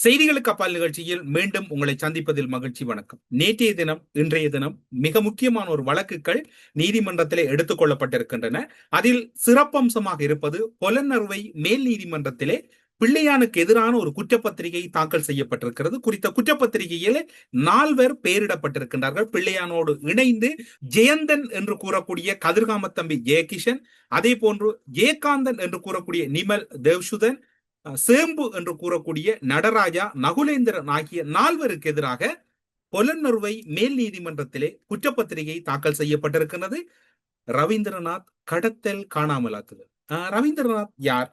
செய்திகளுக்கு அப்பால் நிகழ்ச்சியில் மீண்டும் உங்களை சந்திப்பதில் மகிழ்ச்சி. வணக்கம். நேற்றைய தினம் இன்றைய தினம் மிக முக்கியமான ஒரு வழக்குகள் நீதிமன்றத்திலே எடுத்துக் கொள்ளப்பட்டிருக்கின்றன. அதில் சிறப்பம்சமாக இருப்பது பொலன்னறுவை மேல் நீதிமன்றத்திலே பிள்ளையானுக்கு எதிரான ஒரு குற்றப்பத்திரிகை தாக்கல் செய்யப்பட்டிருக்கிறது. குறித்த குற்றப்பத்திரிகையில் 4 பெயரிடப்பட்டிருக்கின்றார்கள். பிள்ளையானோடு இணைந்து ஜெயந்தன் என்று கூறக்கூடிய கதிர்காமத்தம்பி ஜெயகிஷன், அதே போன்று ஜெயகாந்தன் என்று கூறக்கூடிய நிமல் தேவ்சுதன், சேம்பு என்று கூறக்கூடிய நடராஜா, நகுலேந்திரன் ஆகிய 4 எதிராக பொலன்னறுவை மேல் நீதிமன்றத்திலே குற்றப்பத்திரிகை தாக்கல் செய்யப்பட்டிருக்கிறது. ரவீந்திரநாத் கடத்தல் காணாமலாக்குதல். ரவீந்திரநாத் யார்,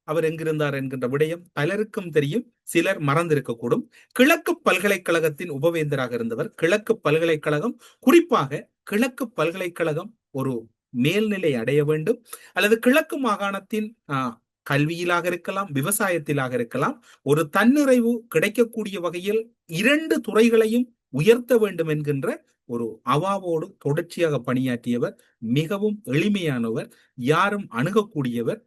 அவர் எங்கிருந்தார் என்கின்ற விடயம் பலருக்கும் தெரியும், சிலர் மறந்திருக்கக்கூடும். கிழக்கு பல்கலைக்கழகத்தின் உபவேந்தராக இருந்தவர். கிழக்கு பல்கலைக்கழகம், குறிப்பாக கிழக்கு பல்கலைக்கழகம் ஒரு மேல்நிலை அடைய வேண்டும், அல்லது கிழக்கு மாகாணத்தின் கல்வியிலாக இருக்கலாம், விவசாயத்திலாக இருக்கலாம், ஒரு தன்னிறைவு கிடைக்கக்கூடிய வகையில் 2 துறைகளையும் உயர்த்த வேண்டும் என்கின்ற ஒரு அவாவோடு தொடர்ச்சியாக பணியாற்றியவர். மிகவும் எளிமையானவர், யாரும் அணுகக்கூடியவர்.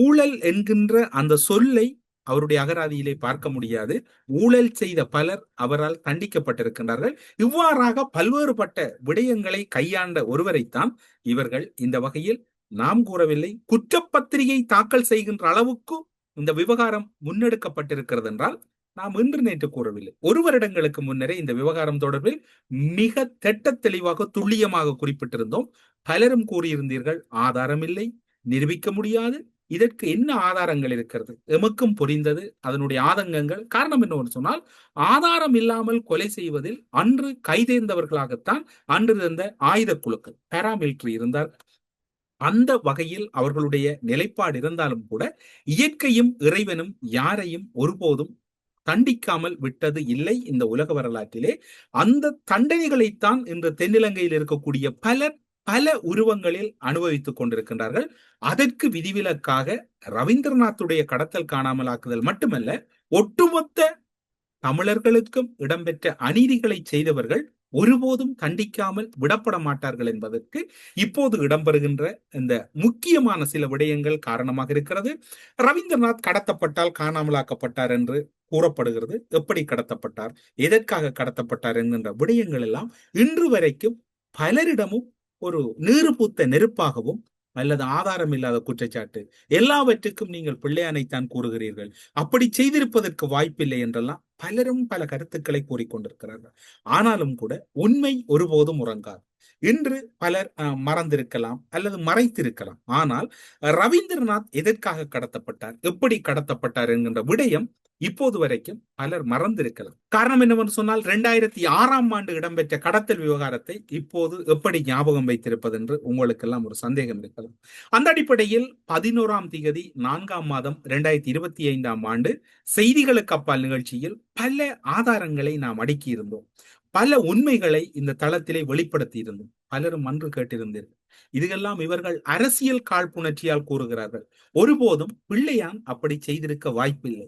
ஊழல் என்கின்ற அந்த சொல்லை அவருடைய அகராதியிலே பார்க்க முடியாது. ஊழல் செய்த பலர் அவரால் தண்டிக்கப்பட்டிருக்கின்றார்கள். இவ்வாறாக பல்வேறுபட்ட விடயங்களை கையாண்ட ஒருவரைத்தான் இவர்கள் இந்த வகையில் நாம் கூறவில்லை, குற்றப்பத்திரிகை தாக்கல் செய்கின்ற அளவுக்கு இந்த விவகாரம் முன்னெடுக்கப்பட்டிருக்கிறது என்றால் நாம் இன்று நேற்று கூறவில்லை. 1 வருடங்களுக்கு முன்னரே இந்த விவகாரம் தொடர்பில் மிக திட்ட தெளிவாக துல்லியமாக குறிப்பிட்டிருந்தோம். பலரும் கூறியிருந்தீர்கள், ஆதாரம் இல்லை, நிரூபிக்க முடியாது, இதற்கு என்ன ஆதாரங்கள் இருக்கிறது, எமக்கும் புரிந்தது அதனுடைய ஆதங்கங்கள். காரணம் என்னவென்று சொன்னால், ஆதாரம் இல்லாமல் கொலை செய்வதில் அன்று கைதேர்ந்தவர்களாகத்தான் அன்று இருந்த ஆயுத குழுக்கள், பாராமிலிட்டரி இருந்தார். அந்த வகையில் அவர்களுடைய நிலைப்பாடு இருந்தாலும் கூட இயற்கையும் இறைவனும் யாரையும் ஒருபோதும் தண்டிக்காமல் விட்டது இல்லை இந்த உலக வரலாற்றிலே. அந்த தண்டனைகளைத்தான் இன்று தென்னிலங்கையில் இருக்கக்கூடிய பல உருவங்களில் அனுபவித்துக் கொண்டிருக்கின்றார்கள். அதற்கு விதிவிலக்காக ரவீந்திரநாத்துடைய கடத்தல் காணாமலாக்குதல் மட்டுமல்ல, ஒட்டுமொத்த தமிழர்களுக்கும் இடம்பெற்ற அநீதிகளை செய்தவர்கள் ஒருபோதும் தண்டிக்காமல் விடப்பட மாட்டார்கள் என்பதற்கு இப்போது இடம்பெறுகின்ற இந்த முக்கியமான சில விடயங்கள் காரணமாக இருக்கிறது. ரவீந்திரநாத் கடத்தப்பட்டால் காணாமலாக்கப்பட்டார் என்று கூறப்படுகிறது. எப்படி கடத்தப்பட்டார், எதற்காக கடத்தப்பட்டார் என்கின்ற விடயங்கள் எல்லாம் இன்று வரைக்கும் பலரிடமும் ஒரு நீறு பூத்த நெருப்பாகவும் அல்லது ஆதாரம் இல்லாத குற்றச்சாட்டு, எல்லாவற்றுக்கும் நீங்கள் பிள்ளையானைத்தான் கூறுகிறீர்கள், அப்படி செய்திருப்பதற்கு வாய்ப்பில்லை என்றெல்லாம் பலரும் பல கருத்துக்களை கூறிக்கொண்டிருக்கிறார்கள். ஆனாலும் கூட உண்மை ஒருபோதும் உறங்காது. இன்று பலர் மறந்திருக்கலாம் அல்லது மறைத்திருக்கலாம். ஆனால் ரவீந்திரநாத் எதற்காக கடத்தப்பட்டார், எப்படி கடத்தப்பட்டார் என்கின்ற விடயம் இப்போது வரைக்கும் பலர் மறந்திருக்கலாம். காரணம் என்னவென்று சொன்னால், 2006ஆம் ஆண்டு இடம்பெற்ற கடத்தல் விவகாரத்தை இப்போது எப்படி ஞாபகம் வைத்திருப்பது என்று உங்களுக்கு எல்லாம் ஒரு சந்தேகம் இருக்கலாம். அந்த அடிப்படையில் 11ஆம் தேதி 4ஆம் மாதம் 2025ஆம் ஆண்டு செய்திகளுக்கு அப்பால் நிகழ்ச்சியில் பல ஆதாரங்களை நாம் அடுக்கி இருந்தோம். பல உண்மைகளை இந்த தளத்திலே வெளிப்படுத்தி இருந்தோம். பலரும் அன்று கேட்டிருந்தீர்கள். இதெல்லாம் இவர்கள் அரசியல் காழ்ப்புணர்ச்சியால் கூறுகிறார்கள். ஒருபோதும் பிள்ளையான் அப்படி செய்திருக்க வாய்ப்பில்லை,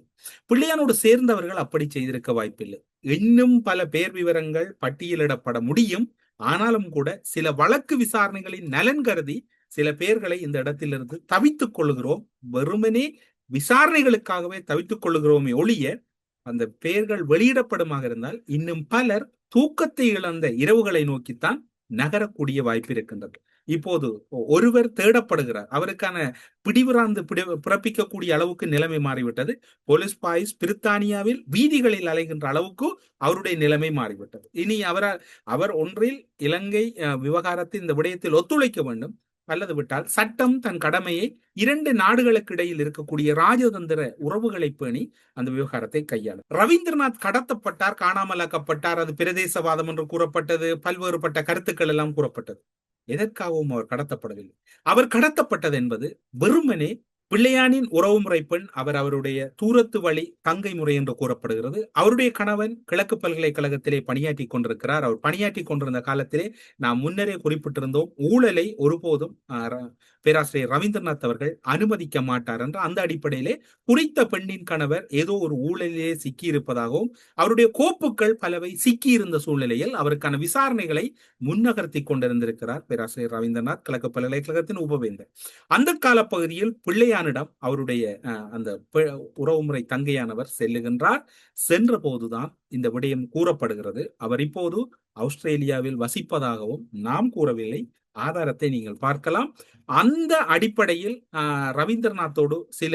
பிள்ளையானோடு சேர்ந்தவர்கள் அப்படி செய்திருக்க வாய்ப்பில்லை. இன்னும் பல பேர் விவரங்கள் பட்டியலிடப்பட முடியும். ஆனாலும் கூட சில வழக்கு விசாரணைகளின் நலன் கருதி சில பேர்களை இந்த இடத்திலிருந்து தவித்துக் கொள்கிறோம். வெறுமனே விசாரணைகளுக்காகவே தவித்துக் கொள்கிறோமே ஒழிய அந்த பெயர்கள் வெளியிடப்படுமாக இருந்தால் இன்னும் பலர் தூக்கத்தை இழந்த இரவுகளை நோக்கித்தான் நகரக்கூடிய வாய்ப்பு இருக்கின்றது. இப்போது ஒருவர் தேடப்படுகிறார், அவருக்கான பிடிவிராந்து பிறப்பிக்கக்கூடிய அளவுக்கு நிலைமை மாறிவிட்டது. போலீஸ் பாய்ஸ் பிரித்தானியாவில் வீதிகளில் அலைகின்ற அளவுக்கு அவருடைய நிலைமை மாறிவிட்டது. இனி அவர் ஒன்றில் இலங்கை விவகாரத்தில் இந்த விடயத்தில் ஒத்துழைக்க வேண்டும், அல்லது விட்டால் சட்டம் தன் கடமையை 2 நாடுகளுக்கு இடையில் இருக்கக்கூடிய ராஜதந்திர உறவுகளை பேணி அந்த விவகாரத்தை கையாளும். ரவீந்திரநாத் கடத்தப்பட்டார், காணாமலாக்கப்பட்டார், அது பிரதேசவாதம் என்று கூறப்பட்டது, பல்வேறுபட்ட கருத்துக்கள் எல்லாம் கூறப்பட்டது. எதற்காகவும் அவர் கடத்தப்படவில்லை. அவர் கடத்தப்பட்டது என்பது வெறுமனே பிள்ளையானின் உறவுமுறை பெண், அவருடைய தூரத்து வழி தங்கை முறை என்று கூறப்படுகிறது. அவருடைய கணவன் கிழக்கு பல்கலைக்கழகத்திலே பணியாற்றி கொண்டிருக்கிறார். அவர் பணியாற்றி கொண்டிருந்த காலத்திலே நாம் முன்னரே குறிப்பிட்டிருந்தோம், ஊழலை ஒருபோதும் பேராசிரியர் ரவீந்திரநாத் அவர்கள் அனுமதிக்க மாட்டார் என்ற அந்த அடிப்படையிலே குறித்த பெண்ணின் கணவர் ஏதோ ஒரு ஊழலிலே சிக்கி இருப்பதாகவும் அவருடைய கோப்புகள் பலவை சிக்கி இருந்த சூழ்நிலையில் அவருக்கான விசாரணைகளை முன்னகர்த்தி கொண்டிருந்திருக்கிறார் பேராசிரியர் ரவீந்திரநாத், கிழக்கு பல்கலைக்கழகத்தின் உபவேந்தர். அந்த காலப்பகுதியில் பிள்ளையான் பிள்ளையானிடம் அவருடைய அந்த உறவுமுறை தங்கையானவர் செல்லுகின்றார். சென்ற போதுதான் இந்த விடயம் கூறப்படுகிறது. அவர் இப்போது ஆஸ்திரேலியாவில் வசிப்பதாகவும் நாம் கூறவில்லை, ஆதாரத்தை நீங்கள் பார்க்கலாம். அந்த அடிப்படையில் ரவீந்திரநாத்தோடு சில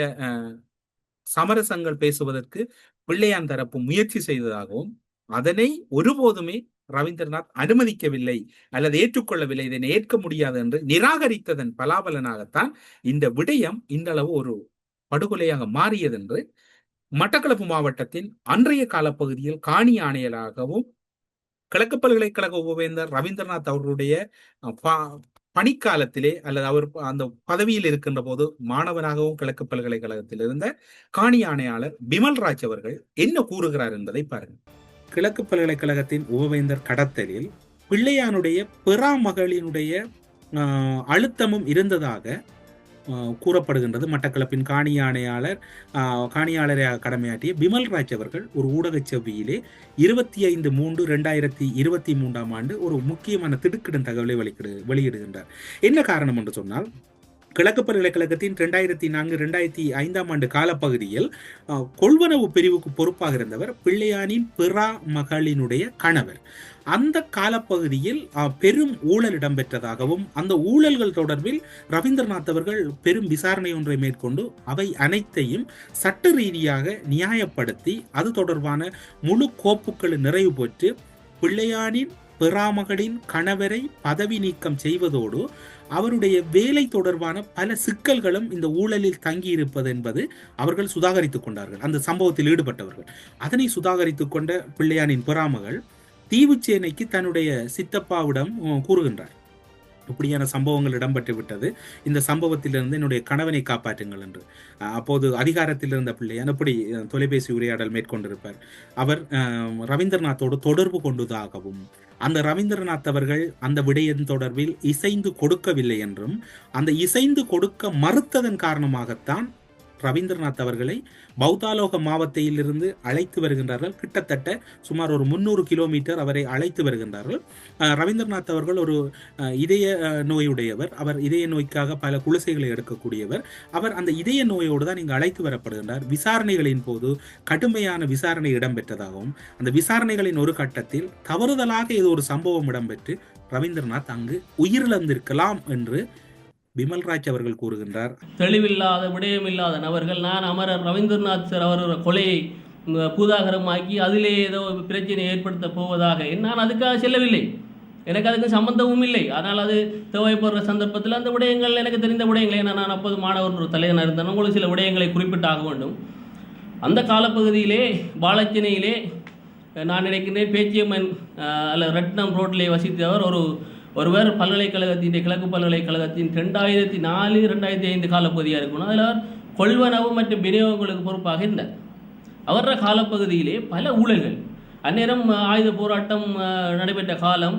சமரசங்கள் பேசுவதற்கு பிள்ளையான் தரப்பு முயற்சி செய்ததாகவும் அதனை ஒருபோதுமே ரவீந்திரநாத் அனுமதிக்கவில்லை அல்லது ஏற்றுக்கொள்ளவில்லை, இதனை ஏற்க முடியாது என்று நிராகரித்ததன் பலாபலனாகத்தான் இந்த விடயம் இந்த அளவு ஒரு படுகொலையாக மாறியது என்று மட்டக்களப்பு மாவட்டத்தின் அன்றைய காலப்பகுதியில் காணி ஆணையராகவும் கிழக்கு பல்கலைக்கழக உபவேந்தர் ரவீந்திரநாத் அவர்களுடைய பணிக்காலத்திலே அல்லது அவர் அந்த பதவியில் இருக்கின்ற போது மாணவனாகவும் கிழக்கு பல்கலைக்கழகத்தில் இருந்த காணி ஆணையாளர் பிமல்ராஜ் அவர்கள் என்ன கூறுகிறார் என்பதை பாருங்கள். கிழக்கு பல்கலைக்கழகத்தின் உபவேந்தர் கடத்தலில் பிள்ளையானுடைய பெறாமகளினுடைய அழுத்தமும் இருந்ததாக கூறப்படுகின்றது. மட்டக்களப்பின் காணியாளரை கடமையாற்றிய பிமல்ராஜ் அவர்கள் ஒரு ஊடக செவ்வியிலே 25/3/2023 ஒரு முக்கியமான திடுக்கிடும் தகவலை வெளியிடுகின்றார். என்ன காரணம் என்று சொன்னால், கிழக்கு பல்கலைக்கழகத்தின் 2004-2005 காலப்பகுதியில் கொள்வனவு பிரிவுக்கு பொறுப்பாக இருந்தவர் பிள்ளையானின் பிறா மகளினுடைய கணவர். அந்த காலப்பகுதியில் பெரும் ஊழல் இடம்பெற்றதாகவும் அந்த ஊழல்கள் தொடர்பில் ரவீந்திரநாத் அவர்கள் பெரும் விசாரணை ஒன்றை மேற்கொண்டு அவை அனைத்தையும் சட்ட ரீதியாக நியாயப்படுத்தி அது தொடர்பான முழு கோப்புகளை நிறைவு பெற்று பிள்ளையானின் பிறாமகளின் கணவரை பதவி நீக்கம் செய்வதோடு அவருடைய வேலை தொடர்பான பல சிக்கல்களும் இந்த ஊழலில் தங்கியிருப்பது என்பது அவர்கள் சுதாகரித்துக் கொண்டார்கள். அந்த சம்பவத்தில் ஈடுபட்டவர்கள் அதனை சுதாகரித்துக் கொண்ட பிள்ளையானின் பிறாமகள் தீவுச்சேனைக்கு தன்னுடைய சித்தப்பாவிடம் கூறுகின்றார், இப்படியான சம்பவங்கள் இடம்பெற்று விட்டது, இந்த சம்பவத்திலிருந்து என்னுடைய கணவனை காப்பாற்றுங்கள் என்று. அப்போது அதிகாரத்தில் இருந்த பிள்ளையான் அப்படி தொலைபேசி உரையாடல் மேற்கொண்டிருப்பார். அவர் ரவீந்திரநாத்தோடு தொடர்பு கொண்டதாகவும் அந்த ரவீந்திரநாத் அவர்கள் அந்த விடயம் தொடர்பில் இசைந்து கொடுக்கவில்லை என்றும் அந்த இசைந்து கொடுக்க மறுத்ததன் காரணமாகத்தான் ரவீந்திரநாத் அவர்களை பௌத்தாலோக மாவட்டத்திலிருந்து அழைத்து வருகின்றார்கள். கிட்டத்தட்ட சுமார் ஒரு 300 கிலோமீட்டர் அவரை அழைத்து வருகின்றார்கள். ரவீந்திரநாத் அவர்கள் ஒரு இதய நோயுடையவர். அவர் இதய நோய்க்காக பல குளிசைகளை எடுக்கக்கூடியவர். அவர் அந்த இதய நோயோடு தான் இங்கு அழைத்து வரப்படுகின்றார். விசாரணைகளின் போது கடுமையான விசாரணை இடம்பெற்றதாகவும் அந்த விசாரணைகளின் ஒரு கட்டத்தில் தவறுதலாக ஏதோ ஒரு சம்பவம் இடம்பெற்று ரவீந்திரநாத் அங்கு உயிரிழந்திருக்கலாம் என்று பிமல்ராஜ் அவர்கள் கூறுகின்றார். தெளிவில்லாத விடயமில்லாத நபர்கள் நான் அமரர் ரவீந்திரநாத் சார் அவர் கொலையை பூதாகரமாக்கி அதிலே ஏதோ பிரச்சனை ஏற்படுத்த போவதாக நான் அதுக்காக செல்லவில்லை, எனக்கு அதுக்கு சம்பந்தமும் இல்லை. ஆனால் அது தேவைப்படுற சந்தர்ப்பத்தில் அந்த விடயங்கள் எனக்கு தெரிந்த விடயங்களை நான் அப்போது மாணவர் ஒரு தலைவனாக இருந்தேன், உங்களுக்கு சில விடயங்களை குறிப்பிட்டாக வேண்டும். அந்த காலப்பகுதியிலே பாலச்சனையிலே நான் நினைக்கின்றேன் பேச்சியம்மன் அல்ல ரட்னம் ரோட்டிலே வசித்தவர் ஒருவர் பல்கலைக்கழகத்தின் கிழக்கு பல்கலைக்கழகத்தின் 2004-2005 காலப்பகுதியாக இருக்கணும். அதில் கொள்வனவு மற்றும் விநியோகங்களுக்கு பொறுப்பாக இருந்தார். அவர காலப்பகுதியிலே பல ஊழல்கள், அந்நேரம் ஆயுத போராட்டம் நடைபெற்ற காலம்,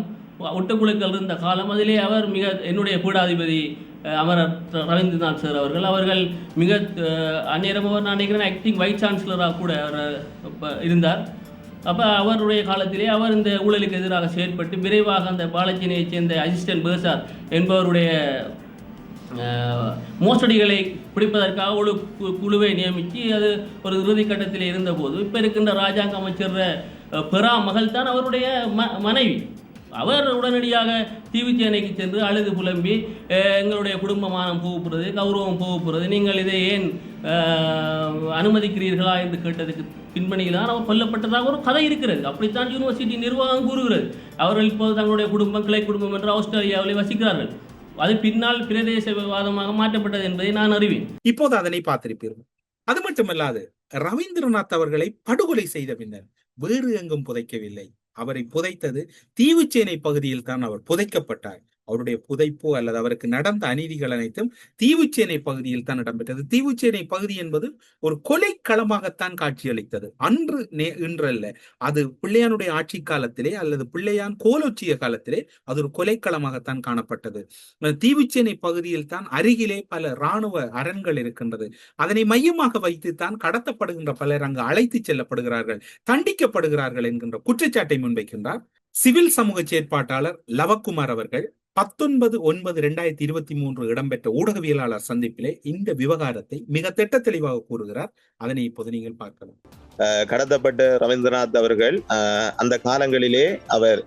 ஒட்டுக்குழுக்கள் இருந்த காலம், அதிலே அவர் என்னுடைய பீடாதிபதி அமரர் ரவீந்திரநாத் சார் அவர்கள் மிக அந்நேரம் அவர் நான் நினைக்கிறேன் ஆக்டிங் வைஸ் சான்சலராக கூட அவர் இருந்தார். அப்போ அவருடைய காலத்திலே அவர் இந்த ஊழலுக்கு எதிராக செயற்பட்டு விரைவாக அந்த பாலச்சினையைச் சேர்ந்த அசிஸ்டன்ட் பேசார் என்பவருடைய மோசடிகளை பிடிப்பதற்காக ஒரு குழுவை நியமித்து அது ஒரு இறுதி கட்டத்தில் இருந்தபோது இப்போ இருக்கின்ற ராஜாங்க அமைச்சர் பெறா மகள் தான் அவருடைய மனைவி. அவர் உடனடியாக தீவுச்சேனைக்கு சென்று அழுது புலம்பி எங்களுடைய குடும்பமானம் போகப்படுறது, கௌரவம் போகப்படுறது, நீங்கள் இதை ஏன் அனுமதிக்கிறீர்களா என்று கேட்டதுக்கு பின்பணியில் தான் அவர் கொல்லப்பட்டதாக ஒரு கதை இருக்கிறது. அப்படித்தான் யூனிவர்சிட்டி நிர்வாகம் கூறுகிறது. அவர்கள் இப்போது தங்களுடைய குடும்பம் கிளை குடும்பம் என்று ஆஸ்திரேலியாவில் வசிக்கிறார்கள். அது பின்னால் பிரதேசவாதமாக மாற்றப்பட்டது என்பதை நான் அறிவேன். இப்போது அதனை பார்த்திருப்பீர்கள். அது மட்டுமல்லாது ரவீந்திரநாத் அவர்களை படுகொலை செய்த பின்னர் வேறு எங்கும் புதைக்கவில்லை. அவரை புதைத்தது தீவுச்சேனை பகுதியில் தான் அவர் புதைக்கப்பட்டார். அவருடைய புதைப்பு அல்லது அவருக்கு நடந்த அநீதிகள் அனைத்தும் தீவுச்சேனை பகுதியில் தான் இடம்பெற்றது. தீவுச்சேனை பகுதி என்பது ஒரு கொலைக்களமாகத்தான் காட்சியளித்தது. இன்றல்ல, அது பிள்ளையானுடைய ஆட்சி காலத்திலே அல்லது பிள்ளையான் கோலோச்சிய காலத்திலே அது ஒரு கொலைக்களமாகத்தான் காணப்பட்டது. தீவுச்சேனை பகுதியில் தான் அருகிலே பல இராணுவ அரண்கள் இருக்கின்றது. அதனை மையமாக வைத்துத்தான் கடத்தப்படுகின்ற பலர் அங்கு அழைத்து செல்லப்படுகிறார்கள், தண்டிக்கப்படுகிறார்கள் என்கின்ற குற்றச்சாட்டை முன்வைக்கின்றார் சிவில் சமூக செயற்பாட்டாளர் லவக்குமார் அவர்கள். 19/9/2023 இடம்பெற்ற ஊடகவியலாளர் சந்திப்பிலே இந்த விவகாரத்தை மிக திட்ட தெளிவாக கூறுகிறார். அதனை இப்போது நீங்கள் பார்க்கலாம். கடத்தப்பட்ட ரவீந்திரநாத் அவர்கள் அந்த காலங்களிலே அவர்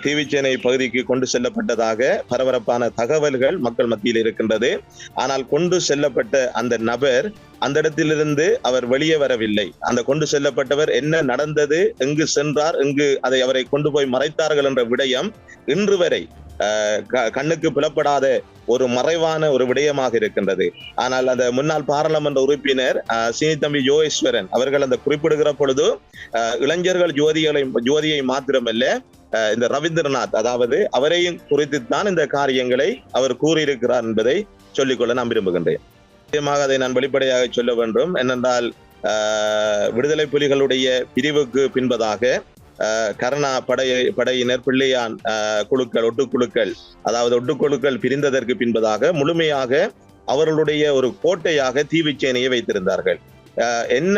தீவிச்சேனை பகுதிக்கு கொண்டு செல்லப்பட்டதாக பரபரப்பான தகவல்கள் மக்கள் மத்தியில் இருக்கின்றது. ஆனால் கொண்டு செல்லப்பட்ட அந்த நபர் அந்த இடத்திலிருந்து அவர் வெளியே வரவில்லை. அந்த கொண்டு செல்லப்பட்டவர் என்ன நடந்தது, எங்கு சென்றார், எங்கு அவரை கொண்டு போய் மறைத்தார்கள் என்ற விடயம் இன்று வரை கண்ணுக்கு புலப்படாத ஒரு மறைவான ஒரு விடயமாக இருக்கின்றது. ஆனால் அந்த முன்னாள் பாராளுமன்ற உறுப்பினர் சீனித்தம்பி யோகேஸ்வரன் அவர்கள் அந்த குறிப்பிடுகிற பொழுது இளைஞர்கள் ஜோதியை மாத்திரமல்ல இந்த ரவீந்திரநாத் அதாவது அவரையும் குறித்துத்தான் இந்த காரியங்களை அவர் கூறியிருக்கிறார் என்பதை சொல்லிக்கொள்ள நான் விரும்புகின்றேன். நிச்சயமாக அதை நான் வெளிப்படையாக சொல்ல வேண்டும். என்னென்றால் விடுதலை புலிகளுடைய பிரிவுக்கு பின்பதாக கருணா படையினர் பிள்ளையான் குழுக்கள் ஒட்டுக்குழுக்கள் பிரிந்ததற்கு பின்பதாக முழுமையாக அவர்களுடைய ஒரு கோட்டையாக தீவிச்சேனையை வைத்திருந்தார்கள். என்ன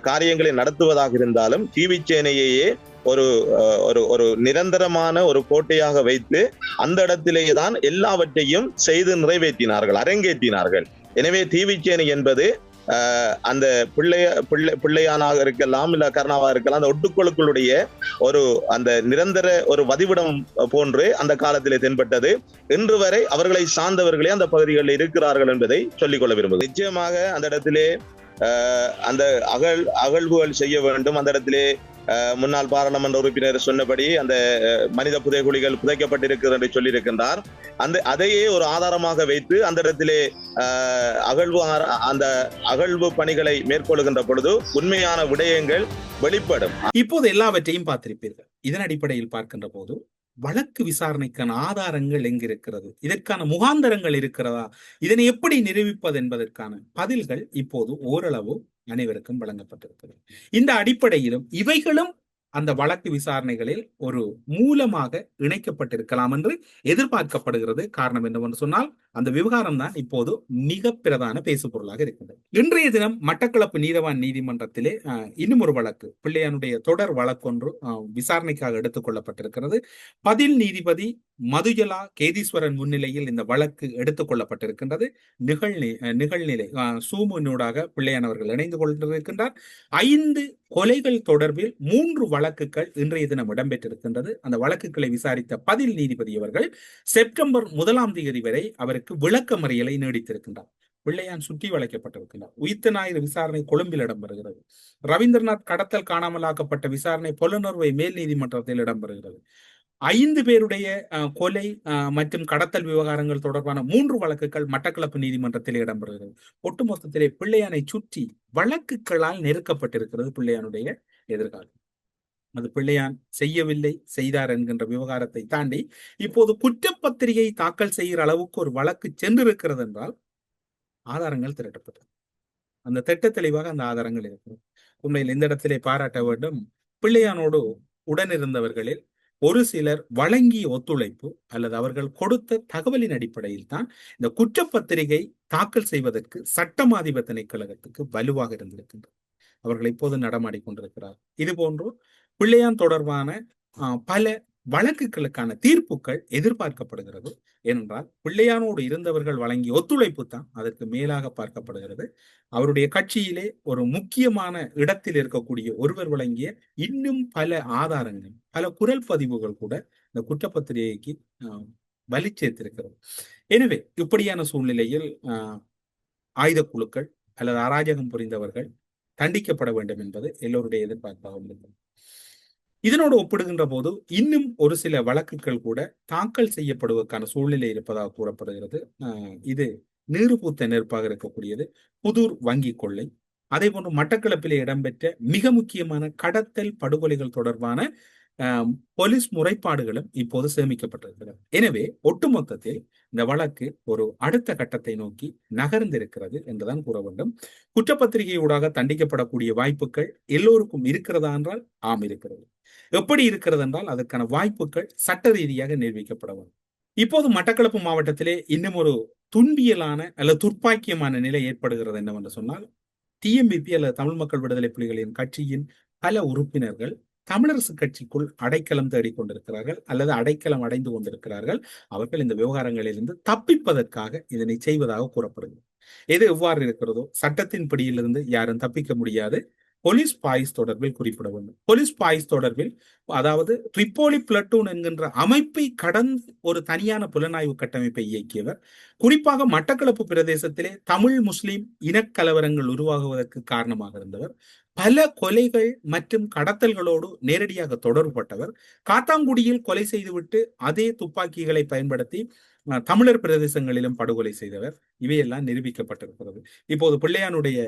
காரியங்களை நடத்துவதாக இருந்தாலும் தீவிச்சேனையே ஒரு நிரந்தரமான ஒரு கோட்டையாக வைத்து அந்த இடத்திலேயே தான் எல்லாவற்றையும் செய்து நிறைவேற்றினார்கள், அரங்கேற்றினார்கள். எனவே தீவிச்சேனை என்பது அந்த பிள்ளையானாக இருக்கலாம், இல்ல கருணாவாக இருக்கலாம், அந்த ஒட்டுக்குழுக்களுடைய அந்த நிரந்தர ஒரு வதிவிடம் போன்று அந்த காலத்திலே தென்பட்டது. இன்று வரை அவர்களை சார்ந்தவர்களே அந்த பகுதிகளில் இருக்கிறார்கள் என்பதை சொல்லிக்கொள்ள விரும்புகிறேன். நிச்சயமாக அந்த இடத்திலே அந்த அகழ்வுகள் செய்ய வேண்டும். அந்த இடத்திலே முன்னாள் பாராளுமன்ற உறுப்பினர் சொன்னபடி அந்த மனித புதைகுழிகள் புதைக்கப்பட்டிருக்கிறது என்று சொல்லியிருக்கின்றார். அதையே ஒரு ஆதாரமாக வைத்து அந்த இடத்திலே அந்த அகழ்வு பணிகளை மேற்கொள்கின்ற பொழுது உண்மையான விடயங்கள் வெளிப்படும். இப்போது எல்லாவற்றையும் பார்த்திருப்பீர்கள். இதன் அடிப்படையில் பார்க்கின்ற போது வழக்கு விசாரணைக்கான ஆதாரங்கள் எங்கிருக்கிறது, இதற்கான முகாந்தரங்கள் இருக்கிறதா, இதனை எப்படி நிரூபிப்பது என்பதற்கான பதில்கள் இப்போது ஓரளவு அனைவருக்கும் வழங்கப்பட்டிருக்கிறது. இந்த அடிப்படையிலும் இவைகளும் அந்த வழக்கு விசாரணைகளில் ஒரு மூலமாக இணைக்கப்பட்டிருக்கலாம் என்று எதிர்பார்க்கப்படுகிறது. காரணம் என்னவென்று சொன்னால் அந்த விவகாரம் தான் இப்போது மிக பிரதான பேசு பொருளாக இருக்கின்றது. இன்றைய தினம் மட்டக்களப்பு நீதவான் நீதிமன்றத்திலே இன்னும் ஒரு வழக்கு, பிள்ளையானுடைய தொடர் வழக்கொன்று விசாரணைக்காக எடுத்துக் கொள்ளப்பட்டிருக்கிறது. பதில் நீதிபதி மதுஜலா கேதீஸ்வரன் முன்னிலையில் இந்த வழக்கு எடுத்துக் கொள்ளப்பட்டிருக்கின்றது. நிகழ்நிலை சூமுனூடாக பிள்ளையான் அவர்கள் இணைந்து கொண்டிருக்கின்றார். 5 கொலைகள் தொடர்பில் 3 வழக்குகள் இன்றைய தினம் இடம்பெற்றிருக்கின்றது. அந்த வழக்குகளை விசாரித்த பதில் நீதிபதி அவர்கள் செப்டம்பர் 1ஆம் தேதி வரை அவருக்கு விளக்கமறியலை நீடித்திருக்கின்றார். பிள்ளையான் சுற்றி வளைக்கப்பட்டிருக்கின்றார். உயிர்த்த ஞாயிறு விசாரணை கொழும்பில் இடம்பெறுகிறது. ரவீந்திரநாத் கடத்தல் காணாமலாக்கப்பட்ட விசாரணை பொலனறுவை மேல் நீதிமன்றத்தில் இடம்பெறுகிறது. 5 பேருடைய கொலை மற்றும் கடத்தல் விவகாரங்கள் தொடர்பான 3 வழக்குகள் மட்டக்களப்பு நீதிமன்றத்திலே இடம்பெறுகிறது. ஒட்டுமொத்தத்திலே பிள்ளையானை சுற்றி வழக்குகளால் நெருக்கப்பட்டிருக்கிறது பிள்ளையானுடைய எதிர்காலம். அது பிள்ளையான் செய்யவில்லை, செய்தார் என்கின்ற விவகாரத்தை தாண்டி இப்போது குற்றப்பத்திரிகை தாக்கல் செய்கிற அளவுக்கு ஒரு வழக்கு சென்றிருக்கிறது என்றால் ஆதாரங்கள் திரட்டப்பட்டது. அந்த திட்ட தெளிவாக அந்த ஆதாரங்கள் இருக்கிறது. உண்மையில் இந்த இடத்திலே பாராட்ட வேண்டும், பிள்ளையானோடு உடனிருந்தவர்களில் ஒரு சிலர் வழங்கிய ஒத்துழைப்பு அல்லது அவர்கள் கொடுத்த தகவலின் அடிப்படையில் தான் இந்த குற்றப்பத்திரிகை தாக்கல் செய்வதற்கு சட்டமாதிப திணைக்களகத்துக்கு வலுவாக இருந்திருக்கின்றது. அவர்கள் இப்போது நடமாடி கொண்டிருக்கிறார். இது போன்று பிள்ளையான் தொடர்பான பல வழக்குகளுக்கான தீர்ப்புகள் எதிர்பார்க்கப்படுகிறது. ஏனென்றால் பிள்ளையானோடு இருந்தவர்கள் வழங்கிய ஒத்துழைப்பு தான் அதற்கு மேலாக பார்க்கப்படுகிறது. அவருடைய கட்சியிலே ஒரு முக்கியமான இடத்தில் இருக்கக்கூடிய ஒருவர் வழங்கிய இன்னும் பல ஆதாரங்கள், பல குரல் பதிவுகள் கூட இந்த குற்றப்பத்திரிகைக்கு வலி சேர்த்திருக்கிறது. எனவே இப்படியான சூழ்நிலையில் ஆயுத குழுக்கள் அல்லது அராஜகம் புரிந்தவர்கள் தண்டிக்கப்பட வேண்டும் என்பது எல்லோருடைய எதிர்பார்ப்பாக உள்ளது. இதனோடு ஒப்பிடுகின்ற போது இன்னும் ஒரு சில வழக்குகள் கூட தாக்கல் செய்யப்படுவதற்கான சூழ்நிலை இருப்பதாக கூறப்படுகிறது. இது நீருபூத்த நெருப்பாக இருக்கக்கூடியது புதூர் வங்கி கொள்ளை, அதே போன்று மட்டக்களப்பிலே இடம்பெற்ற மிக முக்கியமான கடத்தல் படுகொலைகள் தொடர்பான போலீஸ் முறைப்பாடுகளும் இப்போது சேமிக்கப்பட்டிருக்கிறது. எனவே ஒட்டுமொத்தத்தில் இந்த வழக்கு ஒரு அடுத்த கட்டத்தை நோக்கி நகர்ந்திருக்கிறது என்றுதான் கூற வேண்டும். குற்றப்பத்திரிகையூடாக தண்டிக்கப்படக்கூடிய வாய்ப்புகள் எல்லோருக்கும் இருக்கிறதா என்றால் ஆம் இருக்கிறது. எப்படி இருக்கிறது என்றால் அதற்கான வாய்ப்புகள் சட்ட ரீதியாக நிரூபிக்கப்பட வேண்டும். இப்போது மட்டக்களப்பு மாவட்டத்திலே இன்னும் ஒரு துன்பியலான அல்லது துர்ப்பாக்கியமான நிலை ஏற்படுகிறது என்னவென்று சொன்னால், டிஎம்பிபி அல்லது தமிழ் மக்கள் விடுதலை புலிகளின் கட்சியின் பல உறுப்பினர்கள் தமிழரசு கட்சிக்குள் அடைக்கலம் தேடிக்கொண்டிருக்கிறார்கள் அல்லது அடைக்கலம் அடைந்து கொண்டிருக்கிறார்கள். அவர்கள் இந்த விவகாரங்களிலிருந்து தப்பிப்பதற்காக இதனை செய்வதாக கூறப்படுகிறது. எது எவ்வாறு இருக்கிறதோ சட்டத்தின் பிடியிலிருந்து யாரும் தப்பிக்க முடியாது. போலீஸ் பாய்ஸ் தொடர்பில் குறிப்பிட வேண்டும். போலீஸ் பாய்ஸ் தொடர்பில், அதாவது ட்ரிப்போலி பிளட்டூன் என்கின்ற அமைப்பை கடந்து ஒரு தனியான புலனாய்வு கட்டமைப்பை இயக்கியவர். குறிப்பாக மட்டக்களப்பு பிரதேசத்திலே தமிழ் முஸ்லிம் இனக்கலவரங்கள் உருவாகுவதற்கு காரணமாக இருந்தவர். பல கொலைகள் மற்றும் கடத்தல்களோடு நேரடியாக தொடர்புபட்டவர். காத்தாங்குடியில் கொலை செய்துவிட்டு அதே துப்பாக்கிகளை பயன்படுத்தி தமிழர் பிரதேசங்களிலும் படுகொலை செய்தவர். இவையெல்லாம் நிரூபிக்கப்பட்டிருக்கிறது. இப்போது பிள்ளையானுடைய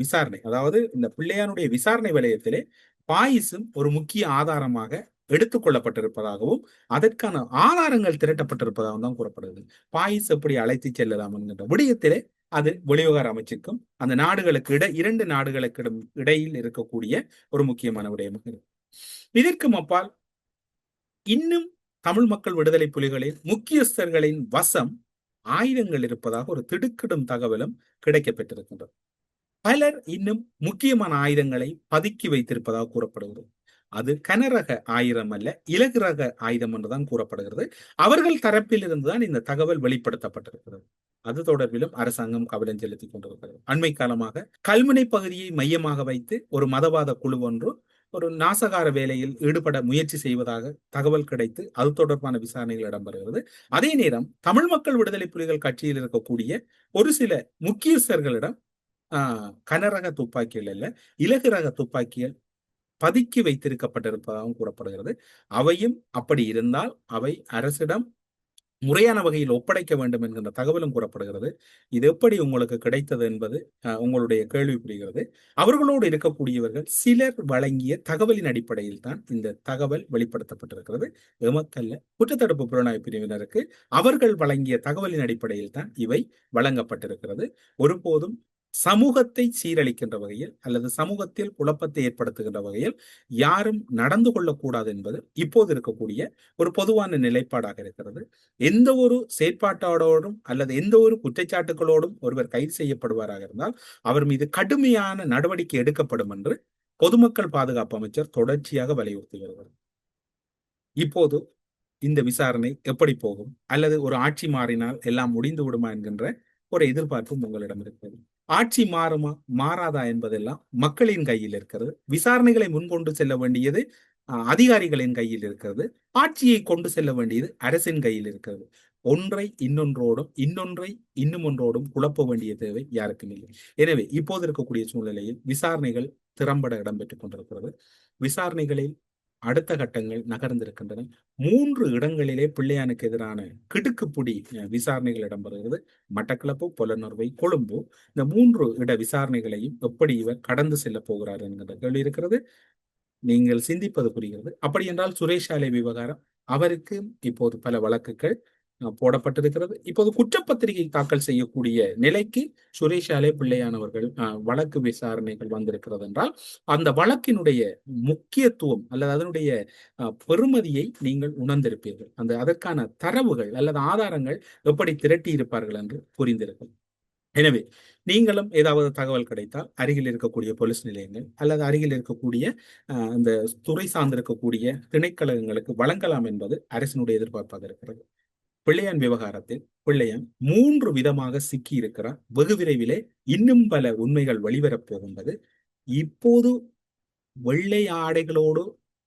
விசாரணை, அதாவது இந்த பிள்ளையானுடைய விசாரணை வலயத்திலே பாயிசும் ஒரு முக்கிய ஆதாரமாக எடுத்துக் கொள்ளப்பட்டிருப்பதாகவும் அதற்கான ஆதாரங்கள் திரட்டப்பட்டிருப்பதாகவும் தான் கூறப்படுகிறது. பாயிஸ் எப்படி அழைத்து செல்லலாம் என்கின்ற விடயத்திலே அது வெளிவிவகார அமைச்சுக்கும் அந்த நாடுகளுக்கு இரண்டு நாடுகளுக்கு இடையில் இருக்கக்கூடிய ஒரு முக்கியமான விடயமாக இருக்கு. இதற்கு அப்பால் இன்னும் தமிழ் மக்கள் விடுதலை புலிகளின் முக்கியஸ்தர்களின் வசம் ஆயுதங்கள் இருப்பதாக ஒரு திடுக்கிடும் தகவலும் கிடைக்கப்பெற்றிருக்கின்றது. பலர் இன்னும் முக்கியமான ஆயுதங்களை பதுக்கி வைத்திருப்பதாக கூறப்படுகிறது. அது கனரக ஆயுதம் அல்ல, இலகு ரக ஆயுதம் என்றுதான் கூறப்படுகிறது. அவர்கள் தரப்பில் இருந்துதான் இந்த தகவல் வெளிப்படுத்தப்பட்டிருக்கிறது. அது தொடர்பிலும் அரசாங்கம் கவனம் செலுத்திக் கொண்டிருக்கிறது. அண்மை காலமாக கல்முனை பகுதியை மையமாக வைத்து ஒரு மதவாத குழு ஒன்று ஒரு நாசகார வேலையில் ஈடுபட முயற்சி செய்வதாக தகவல் கிடைத்து அது தொடர்பான விசாரணைகள் இடம்பெறுகிறது. அதே நேரம் தமிழ் மக்கள் விடுதலை புலிகள் கட்சியில் இருக்கக்கூடிய ஒரு சில முக்கியஸ்தர்களிடம் கனரக துப்பாக்கிகள் அல்ல, இலகு ரக துப்பாக்கிகள் பதுக்கி வைத்திருக்கப்பட்டிருப்பதாகவும் கூறப்படுகிறது. அவையும் அப்படி இருந்தால் அவை அரசிடம் முறையான வகையில் ஒப்படைக்க வேண்டும் என்கின்ற தகவலும் கூறப்படுகிறது. இது எப்படி உங்களுக்கு கிடைத்தது என்பது உங்களுடைய கேள்வி புரிகிறது. அவர்களோடு இருக்கக்கூடியவர்கள் சிலர் வழங்கிய தகவலின் அடிப்படையில் தான் இந்த தகவல் வெளிப்படுத்தப்பட்டிருக்கிறது. எமக்கல்ல, குற்றத்தடுப்பு புலனாய்வு பிரிவினருக்கு அவர்கள் வழங்கிய தகவலின் அடிப்படையில் தான் இவை வழங்கப்பட்டிருக்கிறது. ஒருபோதும் சமூகத்தை சீரழிக்கின்ற வகையில் அல்லது சமூகத்தில் குழப்பத்தை ஏற்படுத்துகின்ற வகையில் யாரும் நடந்து கொள்ளக்கூடாது என்பது இப்போது இருக்கக்கூடிய ஒரு பொதுவான நிலைப்பாடாக இருக்கிறது. எந்த ஒரு செயற்பாட்டோடும் அல்லது எந்த ஒரு குற்றச்சாட்டுகளோடும் ஒருவர் கைது செய்யப்படுவாராக இருந்தால் அவர் மீது கடுமையான நடவடிக்கை எடுக்கப்படும் என்று பொதுமக்கள் பாதுகாப்பு அமைச்சர் தொடர்ச்சியாக வலியுறுத்தி வருகிறார். இப்போது இந்த விசாரணை எப்படி போகும், அல்லது ஒரு ஆட்சி மாறினால் எல்லாம் முடிந்து விடுமா என்கின்ற ஒரு எதிர்பார்ப்பும் உங்களிடம் இருக்கிறது. ஆட்சி மாறுமா மாறாதா என்பதெல்லாம் மக்களின் கையில் இருக்கிறது. விசாரணைகளை முன்கொண்டு செல்ல வேண்டியது அதிகாரிகளின் கையில் இருக்கிறது. ஆட்சியை கொண்டு செல்ல வேண்டியது அரசின் கையில் இருக்கிறது. ஒன்றை இன்னொன்றோடும் இன்னொன்றை இன்னும் ஒன்றோடும் குழப்ப வேண்டிய தேவை யாருக்கும் இல்லை. எனவே இப்போது இருக்கக்கூடிய சூழ்நிலையில் விசாரணைகள் திறம்பட இடம்பெற்றுக் கொண்டிருக்கிறது. விசாரணைகளில் அடுத்த கட்டங்கள் நகர்ந்திருக்கின்றன. 3 இடங்களிலே பிள்ளையானுக்கு எதிரான கிடுக்குப்புடி விசாரணைகள் இடம்பெறுகிறது. மட்டக்களப்பு, பொலனறுவை, கொழும்பு. இந்த 3 இட விசாரணைகளையும் எப்படி இவர் கடந்து செல்ல போகிறார் என்கிற கேள்வி இருக்கிறது. நீங்கள் சிந்திப்பது புரிகிறது. அப்படி என்றால் சுரேஷ் ஆலை விவகாரம், அவருக்கு இப்போது பல வழக்குகள் போடப்பட்டிருக்கிறது. இப்போது குற்றப்பத்திரிகை தாக்கல் செய்யக்கூடிய நிலைக்கு சுரேஷ் ஆலை பிள்ளையானவர்கள் வழக்கு விசாரணைகள் வந்திருக்கிறது என்றால் அந்த வழக்கினுடைய முக்கியத்துவம் அல்லது அதனுடைய பெருமதியை நீங்கள் உணர்ந்திருப்பீர்கள். அதற்கான தரவுகள் அல்லது ஆதாரங்கள் எப்படி திரட்டி இருப்பார்கள் என்று புரிந்திருக்கும். எனவே நீங்களும் ஏதாவது தகவல் கிடைத்தால் அருகில் இருக்கக்கூடிய போலீஸ் நிலையங்கள் அல்லது அருகில் இருக்கக்கூடிய அந்த துறை சார்ந்திருக்கக்கூடிய திணைக்களங்களுக்கு வழங்கலாம் என்பது அரசினுடைய எதிர்பார்ப்பாக இருக்கிறது. பிள்ளையான் விவகாரத்தில் பிள்ளையான் 3 விதமாக சிக்கி இருக்கிறார். வெகு விரைவிலே இன்னும் பல உண்மைகள் வெளிவரப் போகின்றது. இப்போது வெள்ளை ஆடைகளோடு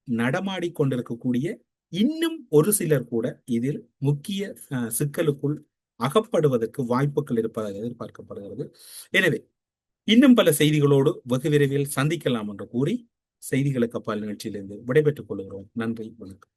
நடமாடிக்கொண்டிருக்கக்கூடிய இன்னும் ஒரு சிலர் கூட இதில் முக்கிய சிக்கலுக்குள் அகப்படுவதற்கு வாய்ப்புகள் இருப்பதாக எதிர்பார்க்கப்படுகிறது. எனவே இன்னும் பல செய்திகளோடு வெகு விரைவில் சந்திக்கலாம் என்று கூறி செய்திகளுக்கு அப்பால் நிகழ்ச்சியிலிருந்து விடைபெற்றுக் கொள்கிறோம். நன்றி, வணக்கம்.